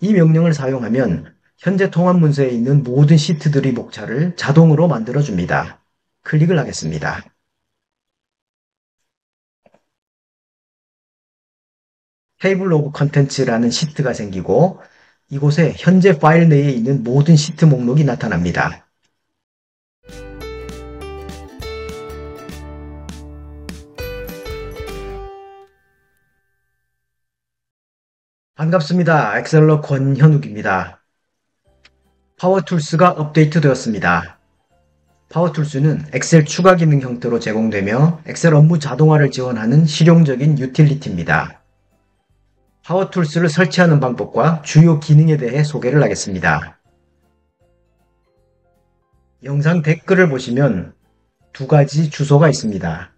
이 명령을 사용하면 현재 통합 문서에 있는 모든 시트들의 목차를 자동으로 만들어줍니다. 클릭을 하겠습니다. 테이블 오브 컨텐츠라는 시트가 생기고 이곳에 현재 파일 내에 있는 모든 시트 목록이 나타납니다. 반갑습니다. 엑셀러 권현욱입니다. 파워툴스가 업데이트 되었습니다. 파워툴스는 엑셀 추가 기능 형태로 제공되며 엑셀 업무 자동화를 지원하는 실용적인 유틸리티입니다. 파워툴스를 설치하는 방법과 주요 기능에 대해 소개를 하겠습니다. 영상 댓글을 보시면 두 가지 주소가 있습니다.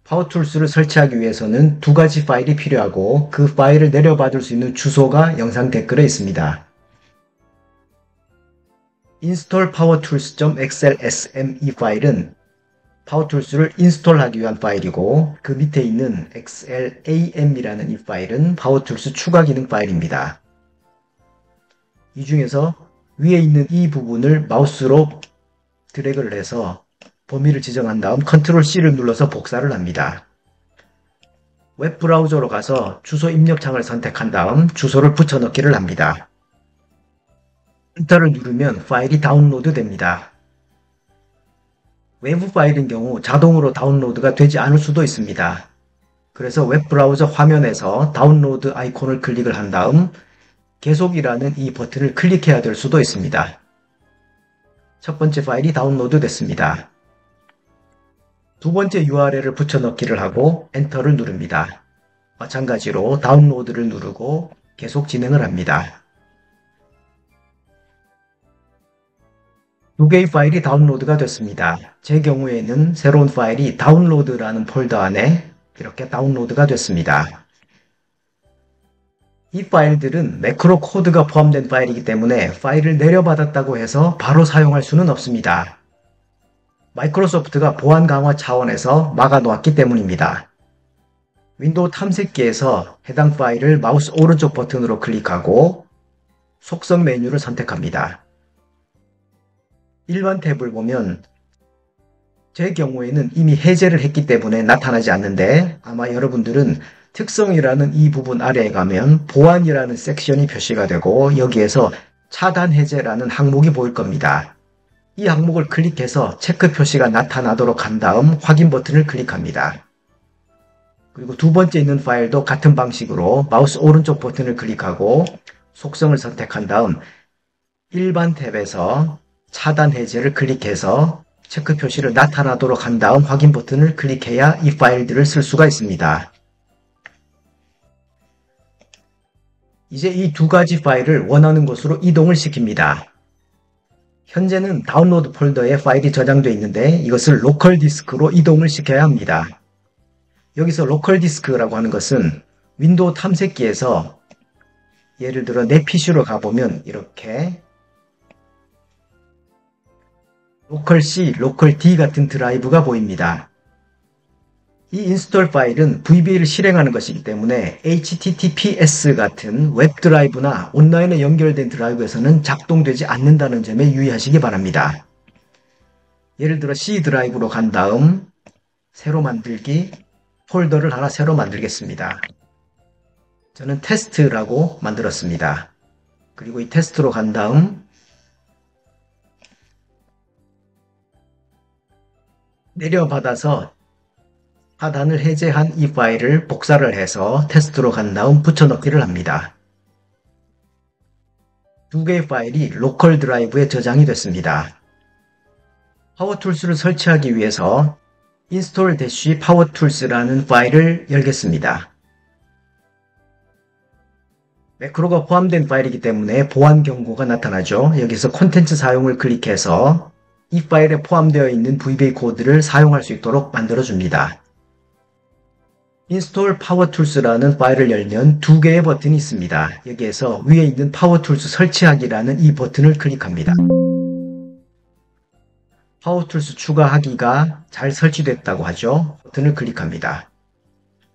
파워툴스를 설치하기 위해서는 두 가지 파일이 필요하고 그 파일을 내려받을 수 있는 주소가 영상 댓글에 있습니다. install powertools.xlsm 이 파일은 파워툴스를 인스톨하기 위한 파일이고 그 밑에 있는 xlam이라는 이 파일은 파워툴스 추가 기능 파일입니다. 이 중에서 위에 있는 이 부분을 마우스로 드래그를 해서 범위를 지정한 다음 컨트롤 C를 눌러서 복사를 합니다. 웹브라우저로 가서 주소 입력창을 선택한 다음 주소를 붙여넣기를 합니다. 엔터를 누르면 파일이 다운로드 됩니다. 외부 파일인 경우 자동으로 다운로드가 되지 않을 수도 있습니다. 그래서 웹브라우저 화면에서 다운로드 아이콘을 클릭을 한 다음 계속이라는 이 버튼을 클릭해야 될 수도 있습니다. 첫 번째 파일이 다운로드 됐습니다. 두 번째 URL을 붙여넣기를 하고 엔터를 누릅니다. 마찬가지로 다운로드를 누르고 계속 진행을 합니다. 두 개의 파일이 다운로드가 됐습니다. 제 경우에는 새로운 파일이 다운로드라는 폴더 안에 이렇게 다운로드가 됐습니다. 이 파일들은 매크로 코드가 포함된 파일이기 때문에 파일을 내려받았다고 해서 바로 사용할 수는 없습니다. 마이크로소프트가 보안 강화 차원에서 막아놓았기 때문입니다. 윈도우 탐색기에서 해당 파일을 마우스 오른쪽 버튼으로 클릭하고 속성 메뉴를 선택합니다. 일반 탭을 보면 제 경우에는 이미 해제를 했기 때문에 나타나지 않는데 아마 여러분들은 특성이라는 이 부분 아래에 가면 보안이라는 섹션이 표시가 되고 여기에서 차단 해제라는 항목이 보일 겁니다. 이 항목을 클릭해서 체크 표시가 나타나도록 한 다음 확인 버튼을 클릭합니다. 그리고 두 번째 있는 파일도 같은 방식으로 마우스 오른쪽 버튼을 클릭하고 속성을 선택한 다음 일반 탭에서 차단 해제를 클릭해서 체크 표시를 나타나도록 한 다음 확인 버튼을 클릭해야 이 파일들을 쓸 수가 있습니다. 이제 이 두 가지 파일을 원하는 곳으로 이동을 시킵니다. 현재는 다운로드 폴더에 파일이 저장되어 있는데 이것을 로컬 디스크로 이동을 시켜야 합니다. 여기서 로컬 디스크라고 하는 것은 윈도우 탐색기에서 예를 들어 내 PC로 가보면 이렇게 로컬 C, 로컬 D 같은 드라이브가 보입니다. 이 인스톨 파일은 VBA를 실행하는 것이기 때문에 HTTPS 같은 웹 드라이브나 온라인에 연결된 드라이브에서는 작동되지 않는다는 점에 유의하시기 바랍니다. 예를 들어 C 드라이브로 간 다음 새로 만들기 폴더를 하나 새로 만들겠습니다. 저는 테스트라고 만들었습니다. 그리고 이 테스트로 간 다음 내려받아서 하단을 해제한 이 파일을 복사를 해서 테스트로 간 다음 붙여넣기를 합니다. 두 개의 파일이 로컬 드라이브에 저장이 됐습니다. 파워툴스를 설치하기 위해서 install-powertools라는 파일을 열겠습니다. 매크로가 포함된 파일이기 때문에 보안 경고가 나타나죠. 여기서 콘텐츠 사용을 클릭해서 이 파일에 포함되어 있는 VBA 코드를 사용할 수 있도록 만들어줍니다. install powertools라는 파일을 열면 두 개의 버튼이 있습니다. 여기에서 위에 있는 파워툴스 설치하기라는 이 버튼을 클릭합니다. 파워툴스 추가하기가 잘 설치됐다고 하죠. 버튼을 클릭합니다.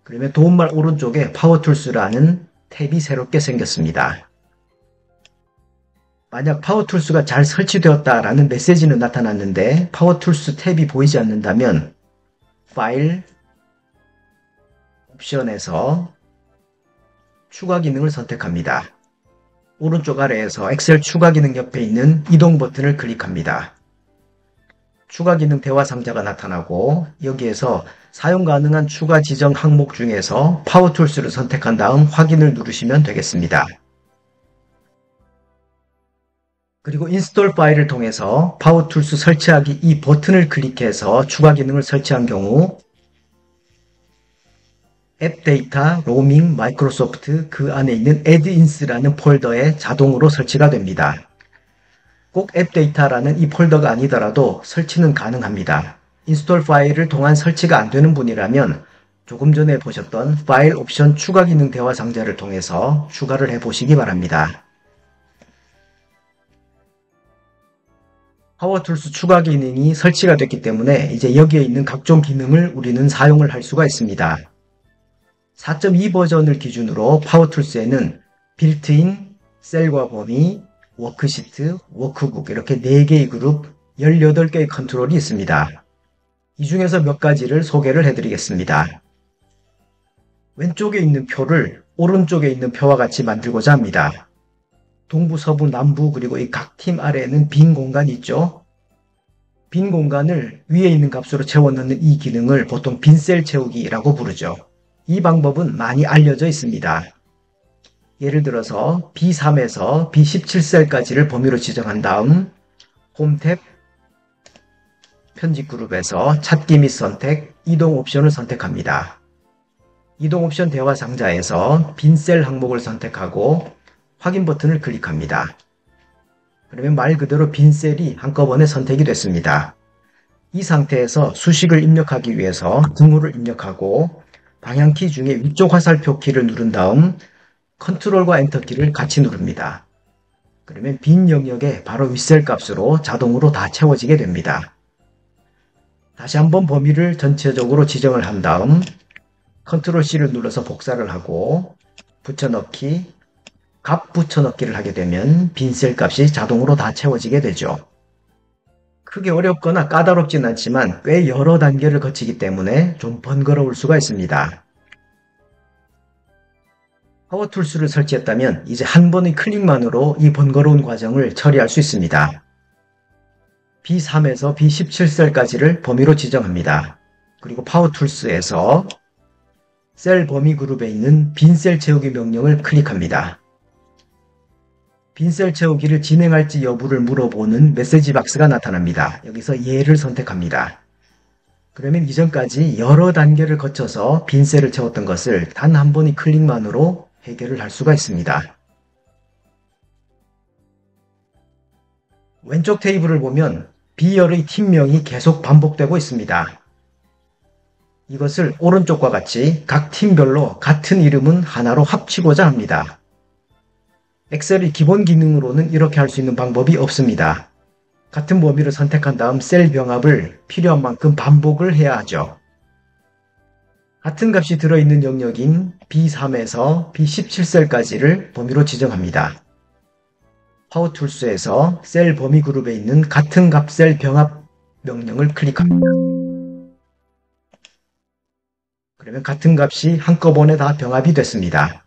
그러면 도움말 오른쪽에 파워툴스라는 탭이 새롭게 생겼습니다. 만약 파워툴스가 잘 설치되었다라는 메시지는 나타났는데 파워툴스 탭이 보이지 않는다면 파일, 옵션에서 추가 기능을 선택합니다. 오른쪽 아래에서 엑셀 추가 기능 옆에 있는 이동 버튼을 클릭합니다. 추가 기능 대화 상자가 나타나고 여기에서 사용 가능한 추가 지정 항목 중에서 파워툴스를 선택한 다음 확인을 누르시면 되겠습니다. 그리고 인스톨 파일을 통해서 파워툴스 설치하기 이 버튼을 클릭해서 추가 기능을 설치한 경우 앱 데이터, 로밍, 마이크로소프트 그 안에 있는 add-ins라는 폴더에 자동으로 설치가 됩니다. 꼭 앱 데이터라는 이 폴더가 아니더라도 설치는 가능합니다. 인스톨 파일을 동안 설치가 안 되는 분이라면 조금 전에 보셨던 파일 옵션 추가 기능 대화 상자를 통해서 추가를 해보시기 바랍니다. 파워툴스 추가 기능이 설치가 됐기 때문에 이제 여기에 있는 각종 기능을 우리는 사용을 할 수가 있습니다. 4.2 버전을 기준으로 파워툴스에는 빌트인, 셀과 범위, 워크시트, 워크북 이렇게 4개의 그룹 18개의 컨트롤이 있습니다. 이 중에서 몇 가지를 소개를 해드리겠습니다. 왼쪽에 있는 표를 오른쪽에 있는 표와 같이 만들고자 합니다. 동부, 서부, 남부 그리고 이 각 팀 아래에는 빈 공간이 있죠. 빈 공간을 위에 있는 값으로 채워 넣는 이 기능을 보통 빈셀 채우기라고 부르죠. 이 방법은 많이 알려져 있습니다. 예를 들어서 B3에서 B17셀까지를 범위로 지정한 다음 홈 탭, 편집 그룹에서 찾기 및 선택, 이동 옵션을 선택합니다. 이동 옵션 대화 상자에서 빈셀 항목을 선택하고 확인 버튼을 클릭합니다. 그러면 말 그대로 빈셀이 한꺼번에 선택이 됐습니다. 이 상태에서 수식을 입력하기 위해서 등호를 입력하고 방향키 중에 위쪽 화살표 키를 누른 다음 컨트롤과 엔터 키를 같이 누릅니다. 그러면 빈 영역에 바로 윗셀 값으로 자동으로 다 채워지게 됩니다. 다시 한번 범위를 전체적으로 지정을 한 다음 컨트롤 C를 눌러서 복사를 하고 붙여넣기, 값 붙여넣기를 하게 되면 빈셀 값이 자동으로 다 채워지게 되죠. 크게 어렵거나 까다롭진 않지만 꽤 여러 단계를 거치기 때문에 좀 번거로울 수가 있습니다. 파워툴스를 설치했다면 이제 한 번의 클릭만으로 이 번거로운 과정을 처리할 수 있습니다. B3에서 B17셀까지를 범위로 지정합니다. 그리고 파워툴스에서 셀 범위 그룹에 있는 빈셀 채우기 명령을 클릭합니다. 빈셀 채우기를 진행할지 여부를 물어보는 메시지 박스가 나타납니다. 여기서 예를 선택합니다. 그러면 이전까지 여러 단계를 거쳐서 빈셀을 채웠던 것을 단 한 번의 클릭만으로 해결을 할 수가 있습니다. 왼쪽 테이블을 보면 B열의 팀명이 계속 반복되고 있습니다. 이것을 오른쪽과 같이 각 팀별로 같은 이름은 하나로 합치고자 합니다. 엑셀의 기본 기능으로는 이렇게 할 수 있는 방법이 없습니다. 같은 범위를 선택한 다음 셀 병합을 필요한 만큼 반복을 해야 하죠. 같은 값이 들어있는 영역인 B3에서 B17셀까지를 범위로 지정합니다. 파워툴스에서 셀 범위 그룹에 있는 같은 값 셀 병합 명령을 클릭합니다. 그러면 같은 값이 한꺼번에 다 병합이 됐습니다.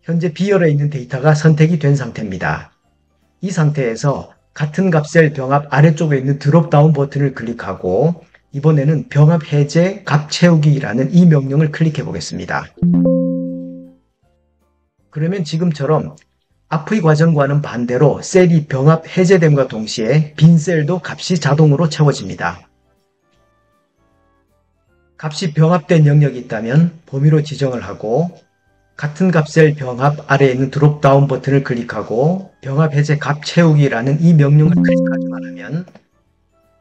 현재 B열에 있는 데이터가 선택이 된 상태입니다. 이 상태에서 같은 값 셀 병합 아래쪽에 있는 드롭다운 버튼을 클릭하고 이번에는 병합 해제 값 채우기라는 이 명령을 클릭해 보겠습니다. 그러면 지금처럼 앞의 과정과는 반대로 셀이 병합 해제됨과 동시에 빈 셀도 값이 자동으로 채워집니다. 값이 병합된 영역이 있다면 범위로 지정을 하고 같은 값 셀 병합 아래에 있는 드롭다운 버튼을 클릭하고 병합 해제 값 채우기라는 이 명령을 클릭하기만 하면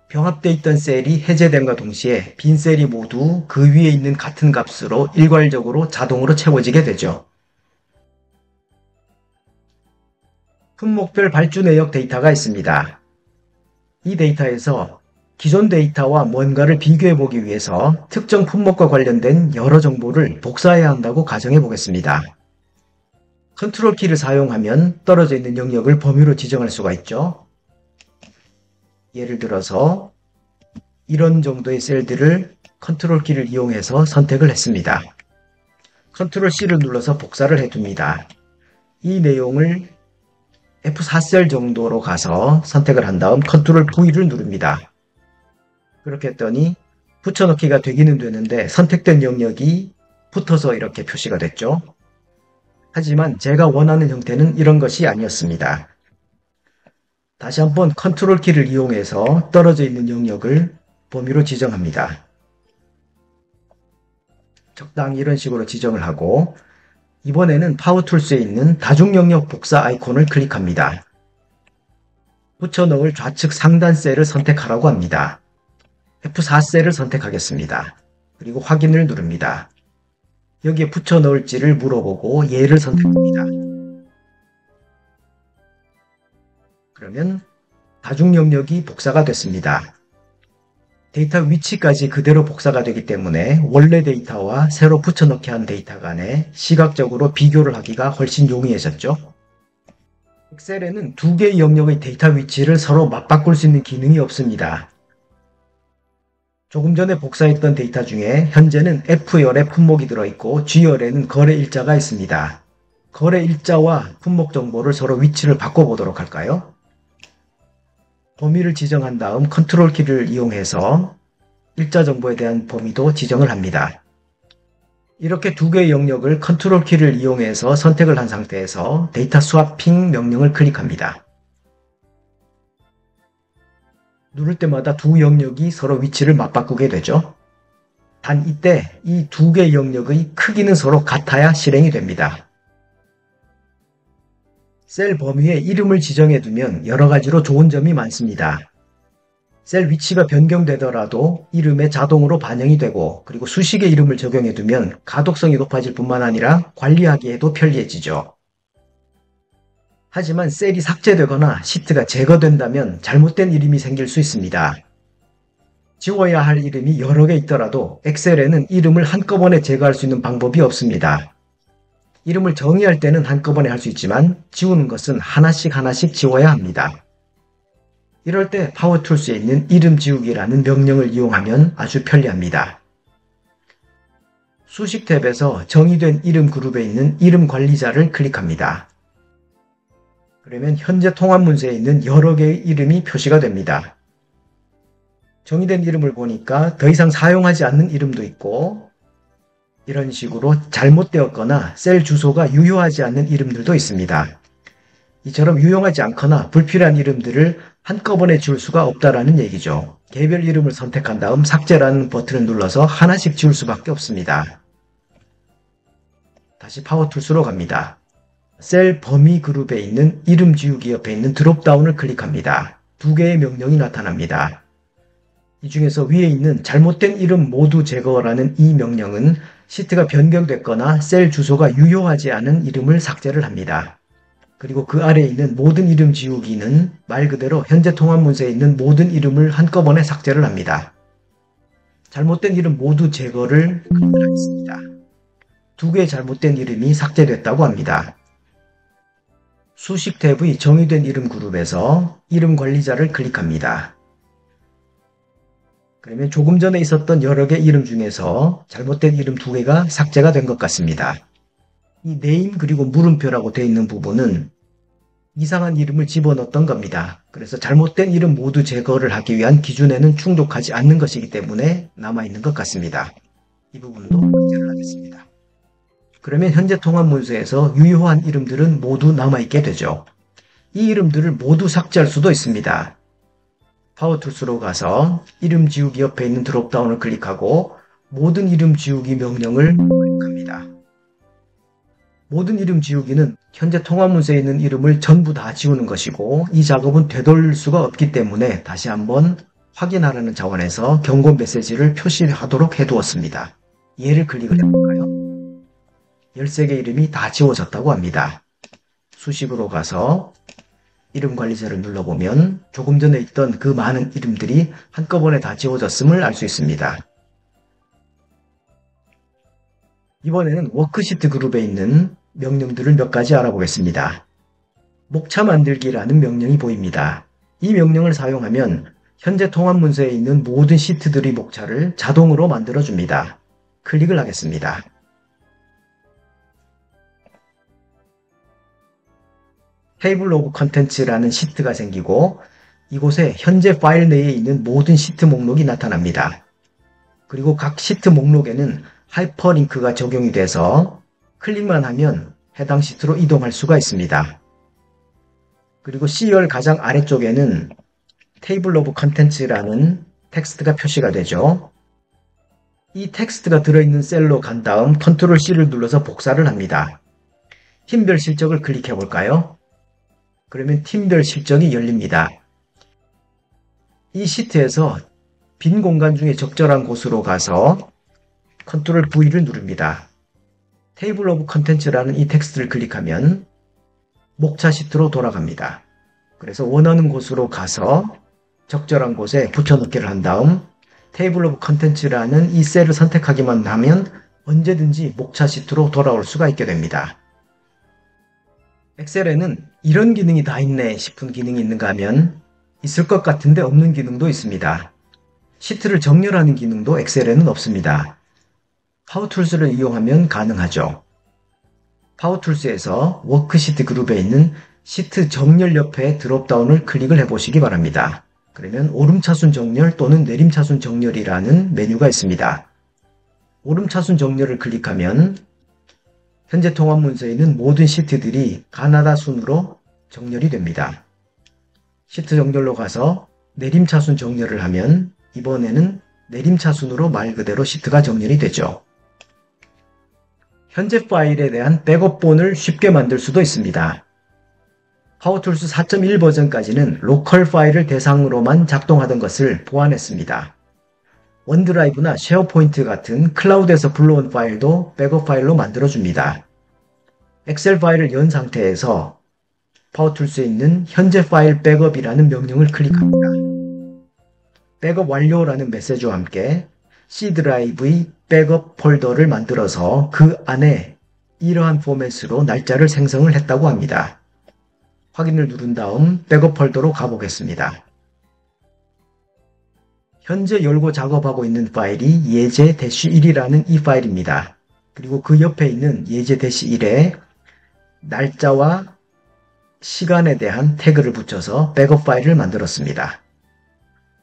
병합되어 있던 셀이 해제됨과 동시에 빈 셀이 모두 그 위에 있는 같은 값으로 일괄적으로 자동으로 채워지게 되죠. 품목별 발주 내역 데이터가 있습니다. 이 데이터에서 기존 데이터와 뭔가를 비교해 보기 위해서 특정 품목과 관련된 여러 정보를 복사해야 한다고 가정해 보겠습니다. 컨트롤 키를 사용하면 떨어져 있는 영역을 범위로 지정할 수가 있죠. 예를 들어서 이런 정도의 셀들을 컨트롤 키를 이용해서 선택을 했습니다. 컨트롤 C를 눌러서 복사를 해둡니다. 이 내용을 F4셀 정도로 가서 선택을 한 다음 컨트롤 V를 누릅니다. 그렇게 했더니 붙여넣기가 되기는 되는데 선택된 영역이 붙어서 이렇게 표시가 됐죠. 하지만 제가 원하는 형태는 이런 것이 아니었습니다. 다시 한번 컨트롤 키를 이용해서 떨어져 있는 영역을 범위로 지정합니다. 적당히 이런 식으로 지정을 하고 이번에는 파워툴스에 있는 다중영역 복사 아이콘을 클릭합니다. 붙여넣을 좌측 상단 셀을 선택하라고 합니다. F4셀을 선택하겠습니다. 그리고 확인을 누릅니다. 여기에 붙여넣을지를 물어보고 얘를 선택합니다. 그러면 다중영역이 복사가 됐습니다. 데이터 위치까지 그대로 복사가 되기 때문에 원래 데이터와 새로 붙여넣기 한 데이터 간에 시각적으로 비교를 하기가 훨씬 용이해졌죠. 엑셀에는 두 개의 영역의 데이터 위치를 서로 맞바꿀 수 있는 기능이 없습니다. 조금 전에 복사했던 데이터 중에 현재는 F열에 품목이 들어있고 G열에는 거래 일자가 있습니다. 거래 일자와 품목 정보를 서로 위치를 바꿔보도록 할까요? 범위를 지정한 다음 컨트롤 키를 이용해서 일자 정보에 대한 범위도 지정을 합니다. 이렇게 두 개의 영역을 컨트롤 키를 이용해서 선택을 한 상태에서 데이터 스와핑 명령을 클릭합니다. 누를 때마다 두 영역이 서로 위치를 맞바꾸게 되죠. 단 이때 이 두 개의 영역의 크기는 서로 같아야 실행이 됩니다. 셀 범위에 이름을 지정해두면 여러가지로 좋은 점이 많습니다. 셀 위치가 변경되더라도 이름에 자동으로 반영이 되고 그리고 수식의 이름을 적용해두면 가독성이 높아질 뿐만 아니라 관리하기에도 편리해지죠. 하지만 셀이 삭제되거나 시트가 제거된다면 잘못된 이름이 생길 수 있습니다. 지워야 할 이름이 여러 개 있더라도 엑셀에는 이름을 한꺼번에 제거할 수 있는 방법이 없습니다. 이름을 정의할 때는 한꺼번에 할 수 있지만 지우는 것은 하나씩 지워야 합니다. 이럴 때 파워툴스에 있는 이름 지우기라는 명령을 이용하면 아주 편리합니다. 수식 탭에서 정의된 이름 그룹에 있는 이름 관리자를 클릭합니다. 그러면 현재 통합 문서에 있는 여러 개의 이름이 표시가 됩니다. 정의된 이름을 보니까 더 이상 사용하지 않는 이름도 있고 이런 식으로 잘못되었거나 셀 주소가 유효하지 않는 이름들도 있습니다. 이처럼 유용하지 않거나 불필요한 이름들을 한꺼번에 지울 수가 없다라는 얘기죠. 개별 이름을 선택한 다음 삭제라는 버튼을 눌러서 하나씩 지울 수밖에 없습니다. 다시 파워툴스로 갑니다. 셀 범위 그룹에 있는 이름 지우기 옆에 있는 드롭다운을 클릭합니다. 두 개의 명령이 나타납니다. 이 중에서 위에 있는 잘못된 이름 모두 제거라는 이 명령은 시트가 변경됐거나 셀 주소가 유효하지 않은 이름을 삭제를 합니다. 그리고 그 아래에 있는 모든 이름 지우기는 말 그대로 현재 통합 문서에 있는 모든 이름을 한꺼번에 삭제를 합니다. 잘못된 이름 모두 제거를 클릭하겠습니다. 두 개의 잘못된 이름이 삭제됐다고 합니다. 수식 탭의 정의된 이름 그룹에서 이름 관리자를 클릭합니다. 그러면 조금 전에 있었던 여러 개 이름 중에서 잘못된 이름 두 개가 삭제가 된 것 같습니다. 이 네임 그리고 물음표라고 되어 있는 부분은 이상한 이름을 집어넣었던 겁니다. 그래서 잘못된 이름 모두 제거를 하기 위한 기준에는 충족하지 않는 것이기 때문에 남아있는 것 같습니다. 이 부분도 삭제를 하겠습니다. 그러면 현재 통합 문서에서 유효한 이름들은 모두 남아있게 되죠. 이 이름들을 모두 삭제할 수도 있습니다. 파워툴스로 가서 이름 지우기 옆에 있는 드롭다운을 클릭하고 모든 이름 지우기 명령을 클릭합니다. 모든 이름 지우기는 현재 통합 문서에 있는 이름을 전부 다 지우는 것이고 이 작업은 되돌릴 수가 없기 때문에 다시 한번 확인하라는 차원에서 경고 메시지를 표시하도록 해두었습니다. 얘를 클릭을 해볼까요? 13개 이름이 다 지워졌다고 합니다. 수식으로 가서 이름 관리자를 눌러보면 조금 전에 있던 그 많은 이름들이 한꺼번에 다 지워졌음을 알 수 있습니다. 이번에는 워크시트 그룹에 있는 명령들을 몇 가지 알아보겠습니다. 목차 만들기라는 명령이 보입니다. 이 명령을 사용하면 현재 통합 문서에 있는 모든 시트들의 목차를 자동으로 만들어줍니다. 클릭을 하겠습니다. 테이블 오브 컨텐츠라는 시트가 생기고 이곳에 현재 파일 내에 있는 모든 시트 목록이 나타납니다. 그리고 각 시트 목록에는 하이퍼링크가 적용이 돼서 클릭만 하면 해당 시트로 이동할 수가 있습니다. 그리고 C열 가장 아래쪽에는 테이블 오브 컨텐츠라는 텍스트가 표시가 되죠. 이 텍스트가 들어있는 셀로 간 다음 컨트롤 C를 눌러서 복사를 합니다. 팀별 실적을 클릭해 볼까요? 그러면 팀별 실적이 열립니다. 이 시트에서 빈 공간 중에 적절한 곳으로 가서 컨트롤 V를 누릅니다. 테이블 오브 컨텐츠라는 이 텍스트를 클릭하면 목차 시트로 돌아갑니다. 그래서 원하는 곳으로 가서 적절한 곳에 붙여넣기를 한 다음 테이블 오브 컨텐츠라는 이 셀을 선택하기만 하면 언제든지 목차 시트로 돌아올 수가 있게 됩니다. 엑셀에는 이런 기능이 다 있네 싶은 기능이 있는가 하면 있을 것 같은데 없는 기능도 있습니다. 시트를 정렬하는 기능도 엑셀에는 없습니다. 파워툴스를 이용하면 가능하죠. 파워툴스에서 워크시트 그룹에 있는 시트 정렬 옆에 드롭다운을 클릭을 해보시기 바랍니다. 그러면 오름차순 정렬 또는 내림차순 정렬이라는 메뉴가 있습니다. 오름차순 정렬을 클릭하면 현재 통합 문서에 있는 모든 시트들이 가나다 순으로 정렬이 됩니다. 시트 정렬로 가서 내림차순 정렬을 하면 이번에는 내림차순으로 말 그대로 시트가 정렬이 되죠. 현재 파일에 대한 백업본을 쉽게 만들 수도 있습니다. 파워툴스 4.1 버전까지는 로컬 파일을 대상으로만 작동하던 것을 보완했습니다. 원드라이브나 쉐어포인트 같은 클라우드에서 불러온 파일도 백업 파일로 만들어줍니다. 엑셀 파일을 연 상태에서 파워툴스에 있는 현재 파일 백업이라는 명령을 클릭합니다. 백업 완료라는 메시지와 함께 C 드라이브의 백업 폴더를 만들어서 그 안에 이러한 포맷으로 날짜를 생성을 했다고 합니다. 확인을 누른 다음 백업 폴더로 가보겠습니다. 현재 열고 작업하고 있는 파일이 예제-1이라는 이 파일입니다. 그리고 그 옆에 있는 예제-1에 날짜와 시간에 대한 태그를 붙여서 백업 파일을 만들었습니다.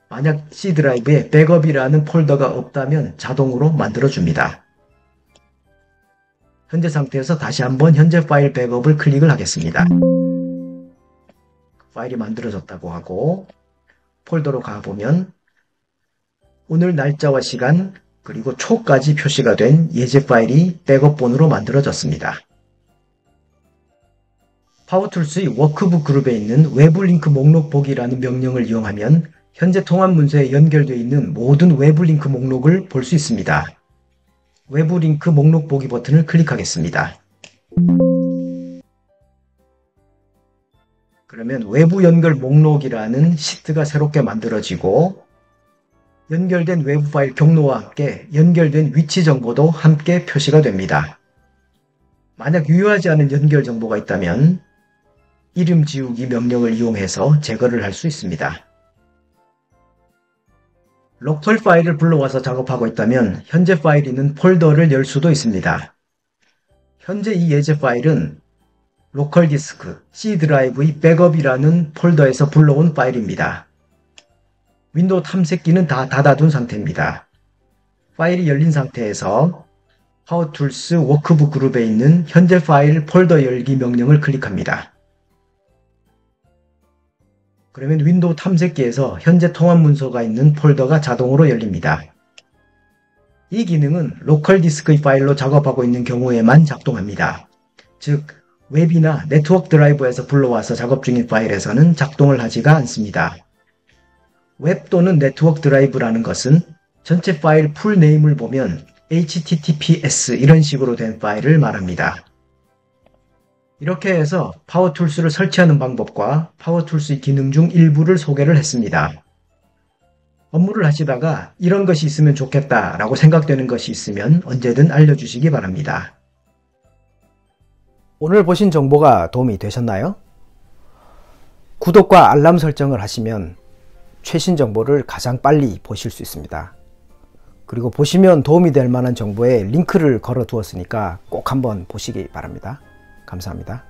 만약 C 드라이브에 백업이라는 폴더가 없다면 자동으로 만들어줍니다. 현재 상태에서 다시 한번 현재 파일 백업을 클릭을 하겠습니다. 파일이 만들어졌다고 하고 폴더로 가보면 오늘 날짜와 시간 그리고 초까지 표시가 된 예제 파일이 백업본으로 만들어졌습니다. 파워툴스의 워크북 그룹에 있는 외부 링크 목록 보기라는 명령을 이용하면 현재 통합 문서에 연결되어 있는 모든 외부 링크 목록을 볼 수 있습니다. 외부 링크 목록 보기 버튼을 클릭하겠습니다. 그러면 외부 연결 목록이라는 시트가 새롭게 만들어지고 연결된 외부 파일 경로와 함께 연결된 위치 정보도 함께 표시가 됩니다. 만약 유효하지 않은 연결 정보가 있다면 이름 지우기 명령을 이용해서 제거를 할 수 있습니다. 로컬 파일을 불러와서 작업하고 있다면 현재 파일이 있는 폴더를 열 수도 있습니다. 현재 이 예제 파일은 로컬 디스크 C 드라이브의 백업이라는 폴더에서 불러온 파일입니다. 윈도우 탐색기는 다 닫아둔 상태입니다. 파일이 열린 상태에서 파워툴스 워크북 그룹에 있는 현재 파일 폴더 열기 명령을 클릭합니다. 그러면 윈도우 탐색기에서 현재 통합 문서가 있는 폴더가 자동으로 열립니다. 이 기능은 로컬 디스크의 파일로 작업하고 있는 경우에만 작동합니다. 즉, 웹이나 네트워크 드라이브에서 불러와서 작업 중인 파일에서는 작동을 하지가 않습니다. 웹 또는 네트워크 드라이브라는 것은 전체 파일 풀네임을 보면 HTTPS 이런 식으로 된 파일을 말합니다. 이렇게 해서 파워툴스를 설치하는 방법과 파워툴스의 기능 중 일부를 소개를 했습니다. 업무를 하시다가 이런 것이 있으면 좋겠다라고 생각되는 것이 있으면 언제든 알려주시기 바랍니다. 오늘 보신 정보가 도움이 되셨나요? 구독과 알람 설정을 하시면 최신 정보를 가장 빨리 보실 수 있습니다. 그리고 보시면 도움이 될 만한 정보에 링크를 걸어 두었으니까 꼭 한번 보시기 바랍니다. 감사합니다.